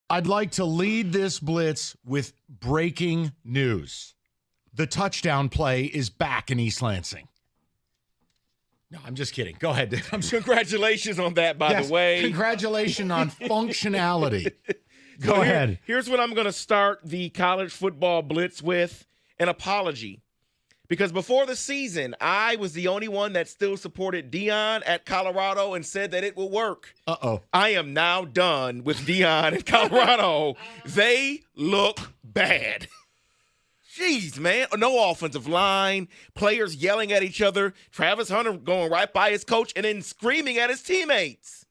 I'd like to lead this blitz with breaking news. The touchdown play is back in East Lansing. No, I'm just kidding. Go ahead. Congratulations on that, by the way. Congratulations on functionality. Go ahead. Here's what I'm going to start the college football blitz with, an apology. Because before the season, I was the only one that still supported Deion at Colorado and said that it will work. Uh-oh. I am now done with Deion at Colorado. They look bad. Jeez, man. No offensive line, players yelling at each other, Travis Hunter going right by his coach and then screaming at his teammates.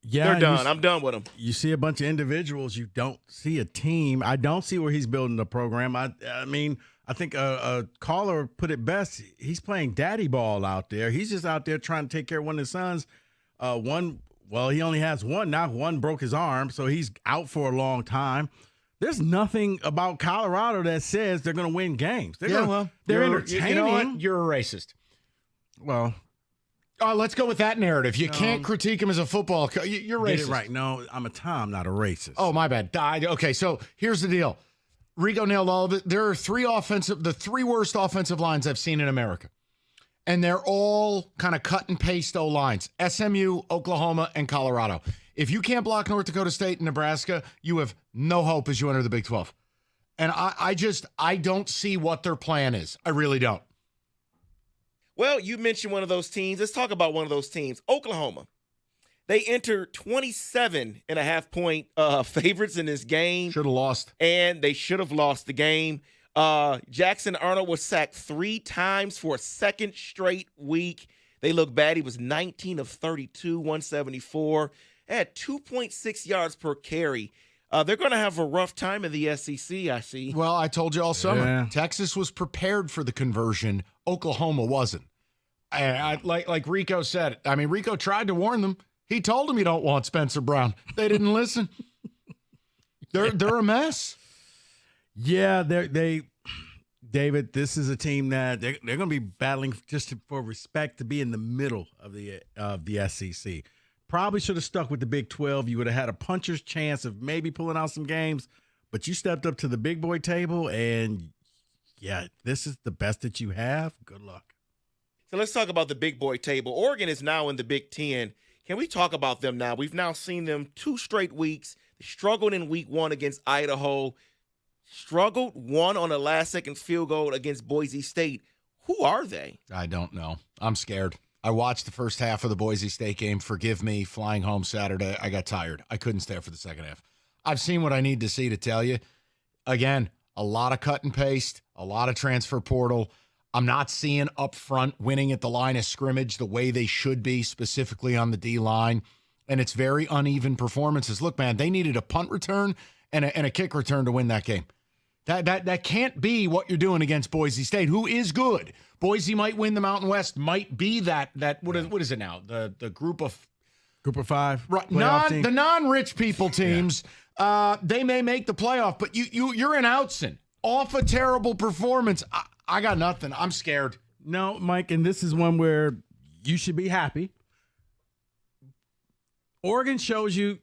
Yeah, they're done. I'm done with them. You see a bunch of individuals. You don't see a team. I don't see where he's building the program. I mean, I think a caller put it best. He's playing daddy ball out there. He's just out there trying to take care of one of his sons. He only has one. Now one broke his arm, so he's out for a long time. There's nothing about Colorado that says they're going to win games. They're entertaining. You know what? You're a racist. Well, let's go with that narrative. You can't critique him as a football coach. You're racist. Get it right. No, I'm a Tom, not a racist. Oh, my bad. Okay, so here's the deal. Rico nailed all of it. There are the three worst offensive lines I've seen in America. And they're all kind of cut and paste O-lines. SMU, Oklahoma, and Colorado. If you can't block North Dakota State and Nebraska, you have no hope as you enter the Big 12. And I don't see what their plan is. I really don't. Well, you mentioned one of those teams. Let's talk about one of those teams. Oklahoma. They entered 27.5-point favorites in this game. Should have lost. And they should have lost the game. Jackson Arnold was sacked 3 times for a second straight week. They look bad. He was 19 of 32, 174. Had 2.6 yards per carry. They're going to have a rough time in the SEC, I see. Well, I told you all summer. Yeah. Texas was prepared for the conversion. Oklahoma wasn't. Like Rico said. I mean, Rico tried to warn them. He told them you don't want Spencer Brown. They didn't listen. They're a mess. Yeah, David, this is a team that they're going to be battling just for respect to be in the middle of the SEC. Probably should have stuck with the Big 12. You would have had a puncher's chance of maybe pulling out some games, but you stepped up to the big boy table, and, yeah, this is the best that you have. Good luck. So let's talk about the big boy table. Oregon is now in the Big 10. Can we talk about them now? We've now seen them 2 straight weeks. They struggled in week 1 against Idaho. Struggled, won on a last-second field goal against Boise State. Who are they? I don't know. I'm scared. I watched the first half of the Boise State game. Forgive me, flying home Saturday. I got tired. I couldn't stay for the second half. I've seen what I need to see to tell you. Again, a lot of cut and paste, a lot of transfer portal. I'm not seeing up front winning at the line of scrimmage the way they should be, specifically on the D-line. And it's very uneven performances. Look, man, they needed a punt return and a kick return to win that game. That can't be what you're doing against Boise State, who is good. Boise might win the Mountain West, might be that what is it now? The group of 5. Right, the non-rich people teams. Yeah. They may make the playoff, but you're in Outson off a terrible performance. I got nothing. I'm scared. No, Mike, and this is one where you should be happy. Oregon shows you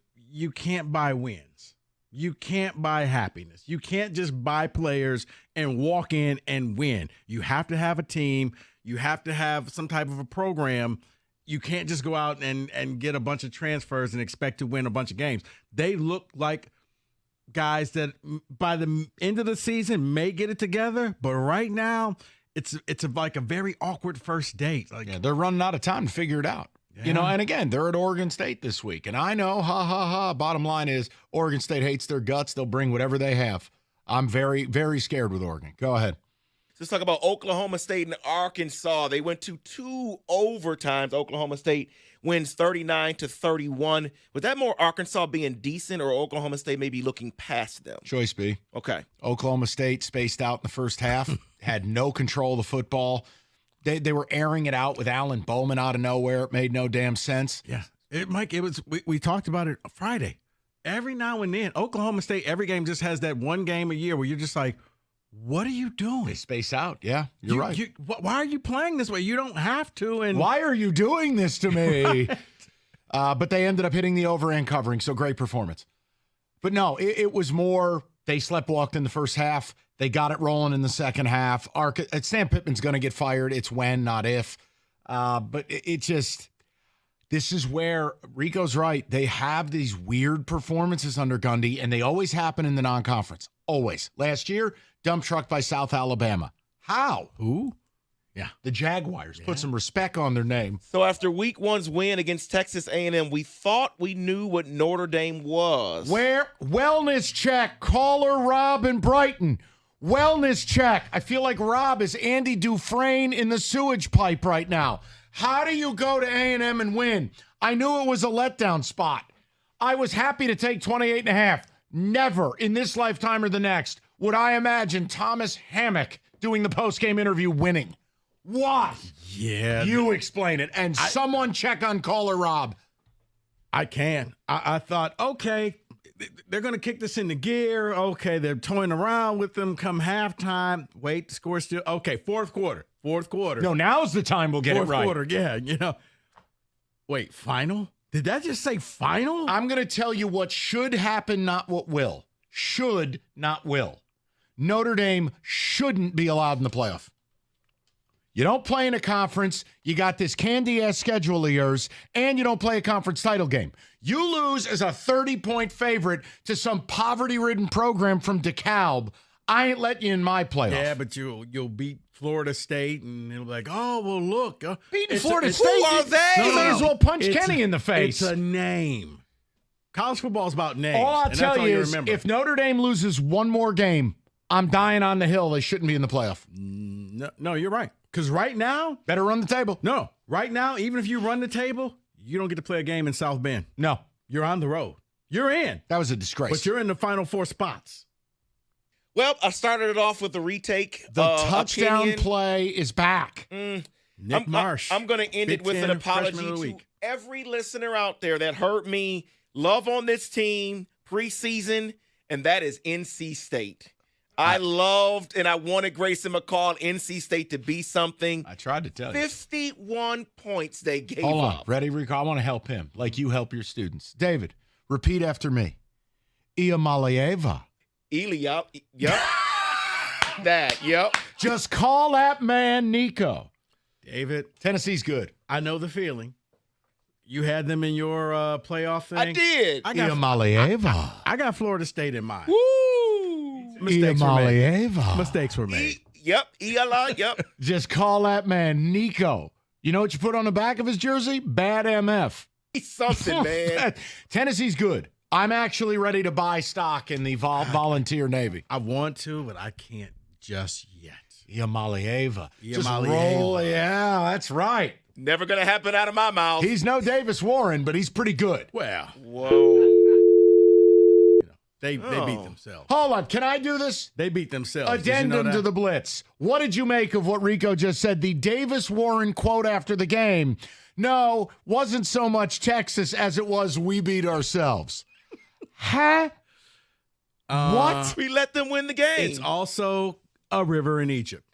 can't buy wins. You can't buy happiness. You can't just buy players and walk in and win. You have to have a team. You have to have some type of a program. You can't just go out and get a bunch of transfers and expect to win a bunch of games. They look like guys that by the end of the season may get it together, but right now it's like a very awkward first date. They're running out of time to figure it out. Yeah. And again, they're at Oregon State this week. And I know, bottom line is Oregon State hates their guts. They'll bring whatever they have. I'm very, very scared with Oregon. Go ahead. Let's talk about Oklahoma State and Arkansas. They went to 2 overtimes. Oklahoma State wins 39-31. Was that more Arkansas being decent or Oklahoma State maybe looking past them? Choice B. Okay. Oklahoma State spaced out in the first half, had no control of the football. They were airing it out with Alan Bowman out of nowhere. It made no damn sense. Yeah. Mike, we talked about it Friday. Every now and then, Oklahoma State, every game just has that one game a year where you're just like, what are you doing? They space out. Yeah, you're right. Why are you playing this way? You don't have to. And why are you doing this to me? But they ended up hitting the over and covering, so great performance. But no, it was more they sleptwalked in the first half. They got it rolling in the second half. Sam Pittman's going to get fired. It's when, not if. But it just, this is where Rico's right. They have these weird performances under Gundy, and they always happen in the non-conference. Always. Last year, dump truck by South Alabama. How? Who? Yeah, the Jaguars. Put some respect on their name. So after week one's win against Texas A&M, we thought we knew what Notre Dame was. Where? Wellness check. Caller Rob in Brighton. Wellness check. I feel like Rob is Andy Dufresne in the sewage pipe right now. How do you go to A&M and win? I knew it was a letdown spot. I was happy to take 28.5. Never in this lifetime or the next would I imagine Thomas Hammock doing the postgame interview winning. Why? Yeah. You explain it. And someone check on caller Rob. I can. I thought, okay, they're going to kick this into gear. Okay, they're toying around with them come halftime. Wait, the score's still. Okay, fourth quarter. No, now's the time we'll get it right. Fourth quarter, yeah. Wait, final? Did that just say final? I'm going to tell you what should happen, not what will. Should, not will. Notre Dame shouldn't be allowed in the playoff. You don't play in a conference, you got this candy-ass schedule of yours, and you don't play a conference title game. You lose as a 30-point favorite to some poverty-ridden program from DeKalb. I ain't letting you in my playoff. Yeah, but you'll beat Florida State, and it'll be like, oh, well, look. Beating Florida State? Who are they? You may as well punch Kenny in the face. It's a name. College football is about names. All I'll tell you is, if Notre Dame loses one more game, I'm dying on the hill. They shouldn't be in the playoff. No, you're right. Because right now, better run the table. No, right now, even if you run the table, you don't get to play a game in South Bend. No. You're on the road. You're in. That was a disgrace. But you're in the Final Four spots. Well, I started it off with the retake. The touchdown play is back. Nick Marsh. I'm going to end it with an apology to every listener out there that heard me love on this team preseason, and that is NC State. I loved and I wanted Grayson McCall, NC State, to be something. I tried to tell you. 51 points they gave Hold on. up. Ready, Rico? I want to help him like you help your students. David, repeat after me. Iamalieva. Yep. Yep. Just call that man Nico. David. Tennessee's good. I know the feeling. You had them in your playoff thing. I did. Iamalieva. I got Florida State in mind. Woo! Mistakes were made. Yep. Yep. Just call that man Nico. You know what you put on the back of his jersey? Bad MF. He's something, man. Tennessee's good. I'm actually ready to buy stock in the volunteer Navy. I want to, but I can't just yet. Iamalieva. Just roll. Yeah, that's right. Never going to happen out of my mouth. He's no Davis Warren, but he's pretty good. Well. Whoa. They beat themselves. Hold on. Can I do this? They beat themselves. Addendum to the Blitz. What did you make of what Rico just said? The Davis Warren quote after the game. No, wasn't so much Texas as it was we beat ourselves. Huh? What? We let them win the game. It's also a river in Egypt.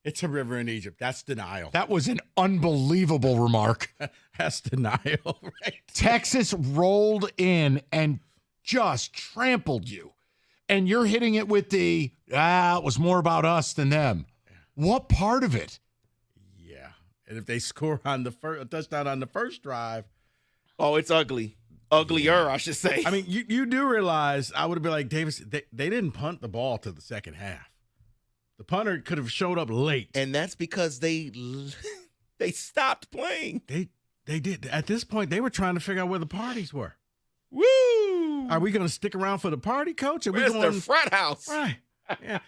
It's a river in Egypt. That's denial. That was an unbelievable remark. That's denial, right? Texas rolled in and just trampled you. And you're hitting it with it was more about us than them. What part of it? Yeah. And if they score on the first touchdown on the first drive. Oh, it's ugly. Uglier, I should say. I mean, you do realize I would have been like, Davis, they didn't punt the ball to the second half. The punter could have showed up late. And that's because they stopped playing. They did. At this point, they were trying to figure out where the parties were. Woo! Are we going to stick around for the party, Coach? Where's the frat house? Right. Yeah.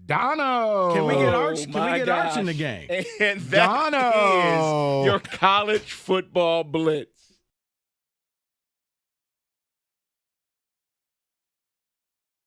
Dono. Can we get Arch in the game? And that is your college football blitz.